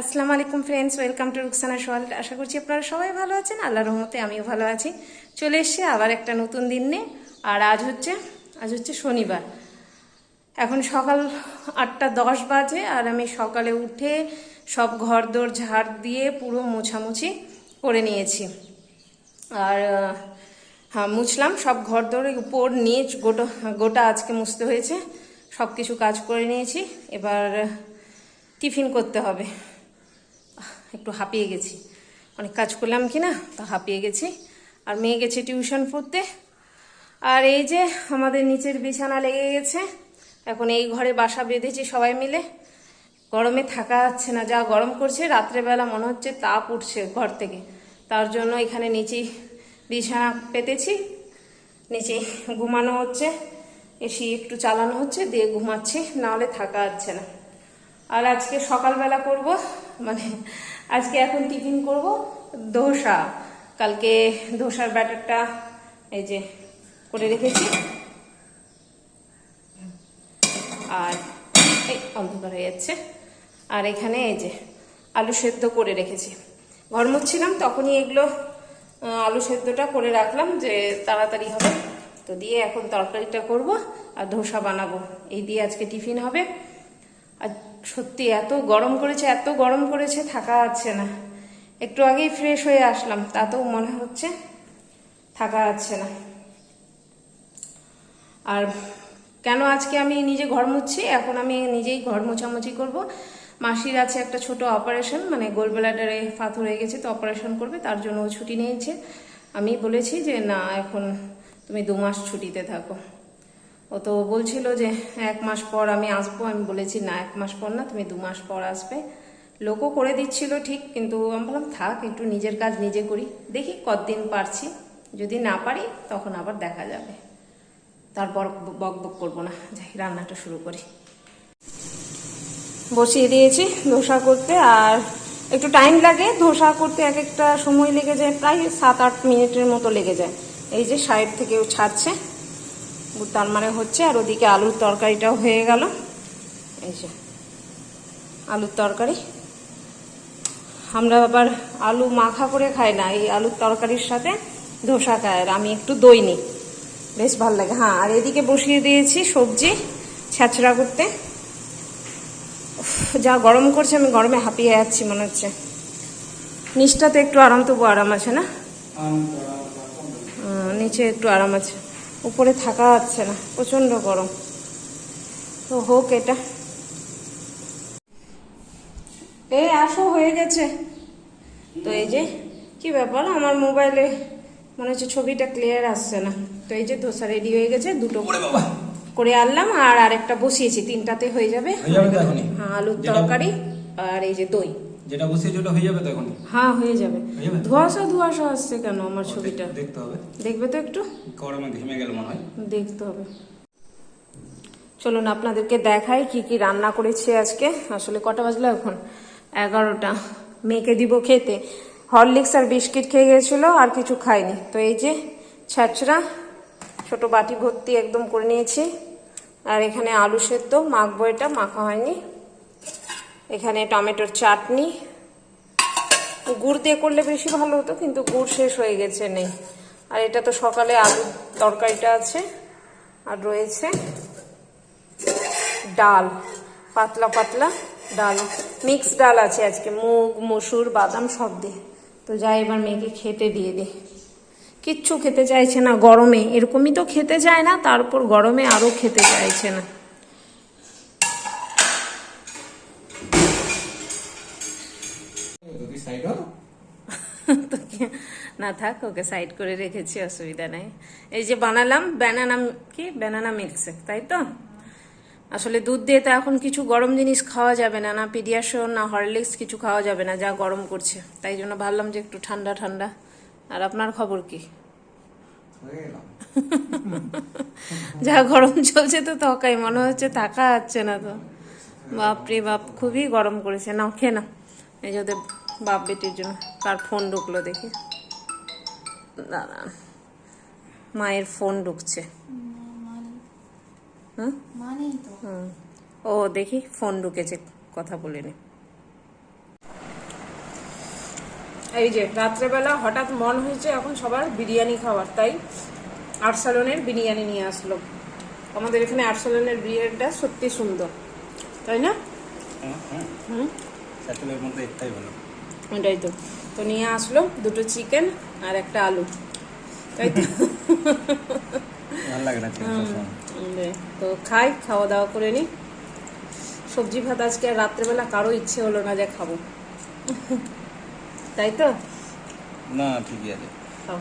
আসসালামু আলাইকুম friends, welcome to Ruksana world. আশা করছি আপনারা সবাই ভালো আছেন। আল্লাহর রহমতে আমিও ভালো আছি। চলে এসেছি আবার একটা নতুন দিন নিয়ে। আর আজ হচ্ছে শনিবার। এখন সকাল 8:10 বাজে আর আমি সকালে উঠে সব ঘরদোর ঝাড় দিয়ে পুরো মোছামুছি করে নিয়েছি। আর হ্যাঁ, মুছলাম সব ঘরদোর, উপর নিচ গোটা আজকে মুছতে হয়েছে। সব কিছু কাজ করে নিয়েছি। এবার টিফিন করতে হবে। একটু হাঁপিয়ে গেছি, অনেক কাজ করলাম কি না, তা হাঁপিয়ে গেছি। আর মেয়ে গেছে টিউশন পড়তে। আর এই যে আমাদের নিচের বিছানা লেগে গেছে। এখন এই ঘরে বাসা বেঁধেছি সবাই মিলে। গরমে থাকা যাচ্ছে না, যা গরম করছে। রাত্রেবেলা মনে হচ্ছে তাপ উঠছে ঘর থেকে। তার জন্য এখানে নিচেই বিছানা পেতেছি, নিচে ঘুমানো হচ্ছে। এসি একটু চালানো হচ্ছে, দিয়ে ঘুমাচ্ছি, নাহলে থাকা যাচ্ছে না। আর আজকে সকালবেলা করব, মানে আজকে এখন টিফিন করব ধোসা। কালকে ধোসার ব্যাটারটা এই যে করে রেখেছি। আর এই অন্ধকার হয়ে যাচ্ছে। আর এখানে এই যে আলু সেদ্ধ করে রেখেছি। ঘর মুছছিলাম তখনই এগুলো আলু সেদ্ধটা করে রাখলাম যে তাড়াতাড়ি হবে। তো দিয়ে এখন তরকারিটা করব আর ধোসা বানাবো। এই দিয়ে আজকে টিফিন হবে। আর সত্যি এত গরম করেছে থাকা যাচ্ছে না। একটু আগেই ফ্রেশ হয়ে আসলাম, তাতেও মনে হচ্ছে থাকা যাচ্ছে না। আর কেন আজকে আমি নিজে ঘর মুছছি, এখন আমি নিজেই ঘর মোছামুছি করব। মাসির আছে একটা ছোট অপারেশন, মানে গোলব্লাডারে পাথর হয়ে গেছে, তো অপারেশন করবে, তার জন্য ও ছুটি নিয়েছে। আমি বলেছি যে না, এখন তুমি 2 মাস ছুটিতে থাকো। ও তো বলছিল যে 1 মাস পর আমি আসবো। আমি বলেছি না, 1 মাস পর না, তুমি 2 মাস পর আসবে। লোকও করে দিচ্ছিল ঠিক, কিন্তু আমি বললাম থাক, একটু নিজের কাজ নিজে করি, দেখি কতদিন পারছি। যদি না পারি তখন আবার দেখা যাবে, তারপর বক বক করবো না। যাই, রান্নাটা শুরু করি। বসিয়ে দিয়েছি ধোসা করতে। আর একটু টাইম লাগে ধোসা করতে, এক একটা সময় লেগে যায়, প্রায় 7-8 মিনিটের মতো লেগে যায়। এই যে সাইড থেকেও ছাড়ছে, তার মানে হচ্ছে। আর ওদিকে আলুর তরকারিটাও হয়ে গেল। এই যে আলুর তরকারি, আমরা আবার আলু মাখা করে খাই না, এই আলুর তরকারির সাথে ধোসা খাই। আর আমি একটু দই নিই, বেশ ভালো লাগে। হ্যাঁ, আর এদিকে বসিয়ে দিয়েছি সবজি ছ্যাঁচড়া করতে। যা গরম করছে, আমি গরমে হাঁপিয়ে যাচ্ছি মনে হচ্ছে। নিচটাতে একটু আরাম, তবু আরাম আছে না, নিচে একটু আরাম আছে, উপরে থাকা যাচ্ছে না, প্রচন্ড গরম। তো হোক এটা। এই আসো, হয়ে গেছে। তো এই যে কি ব্যাপার, আমার মোবাইলে মনে হচ্ছে ছবিটা ক্লিয়ার আসছে না। তো এই যে ধোসা রেডি হয়ে গেছে, 2টো করে আনলাম আর আরেকটা বসিয়েছি, 3টাতে হয়ে যাবে। হ্যাঁ, আলুর তরকারি আর এই যে দই, যেটা বসিয়েছি ওটা হয়ে যাবে তো এখন? হ্যাঁ, হয়ে যাবে। ধোঁয়াশা আসছে কেন আমার ছবিটা? দেখতে হবে, দেখবে তো একটু, গরমে ঘেমে গেল মনে হয়, দেখতে হবে। চলুন আপনাদেরকে দেখাই কি কি রান্না করেছি আজকে। আসলে কটা বাজলো এখন? 11টা। মেয়েকে দিব খেতে। হরলিক্স আর বিস্কিট খেয়ে গেছিলো, আর কিছু খাইনি। তো এই যে ছ্যাঁচড়া, ছোট বাটি ভর্তি একদম করে নিয়েছি। আর এখানে আলু সেদ্ধ, মাখবো, এটা মাখা হয়নি। এখানে টমেটোর চাটনি, গুড় দিয়ে করলে বেশি ভালো হতো, কিন্তু গুড় শেষ হয়ে গেছে, নেই। আর এটা তো সকালে আলুর তরকারিটা আছে। আর রয়েছে ডাল, পাতলা পাতলা ডাল, মিক্স ডাল আছে আজকে, মুগ মসুর বাদাম সব দিয়ে। তো যাই, এবার মেয়েকে খেতে দিয়ে দিই। কিচ্ছু খেতে চাইছে না গরমে, এরকমই তো খেতে চায় না, তারপর গরমে আরো খেতে চাইছে না। না থাক, ওকে সাইড করে রেখেছি, অসুবিধা নাই। এই যে বানালাম ব্যানানা মিল্কশেক, তাই তো? আসলে দুধ দিয়ে তো এখন কিছু গরম জিনিস খাওয়া যাবে না, না পিডিয়াশোর না হরলিক্স, কিছু খাওয়া যাবে না, যা গরম করছে। তাই জন্য ভাবলাম যে একটু ঠান্ডা ঠান্ডা। আর আপনার খবর কি? যা গরম চলছে তো তকাই মনে হচ্ছে থাকা যাচ্ছে না। তো বাপরে বাপ, খুবই গরম করেছে। না খেয়ে না, এই যে ওদের বাপ বেটির জন্য। কার ফোন ঢুকলো দেখি, দাঁড়া, মায়ের ফোন ঢুকছে। ও দেখি ফোন ঢুকেছে, কথা বলে নি। এই যে রাত্রেবেলা হঠাৎ মন হয়েছে এখন সবার বিরিয়ানি খাওয়ার, তাই আরসালনের বিরিয়ানি নিয়ে আসলো। আমাদের এখানে আরসালনের বিরিয়ানিটা সত্যি সুন্দর, তাই না? হুম, স্যাটেলের মধ্যে একটাই ভালো। ওটাই তো। তো নিয়ে আসলো দুটো চিকেন আর একটা আলু, তাই তো? ভালো লাগে না চিকেন সবসময়। তো খাই, খাওয়া দাওয়া করে নি। সবজি ভাত আজকে আর রাত্রেবেলা কারো ইচ্ছে হলো না যে খাবো, তাই তো? না ঠিকই আছে। খাও।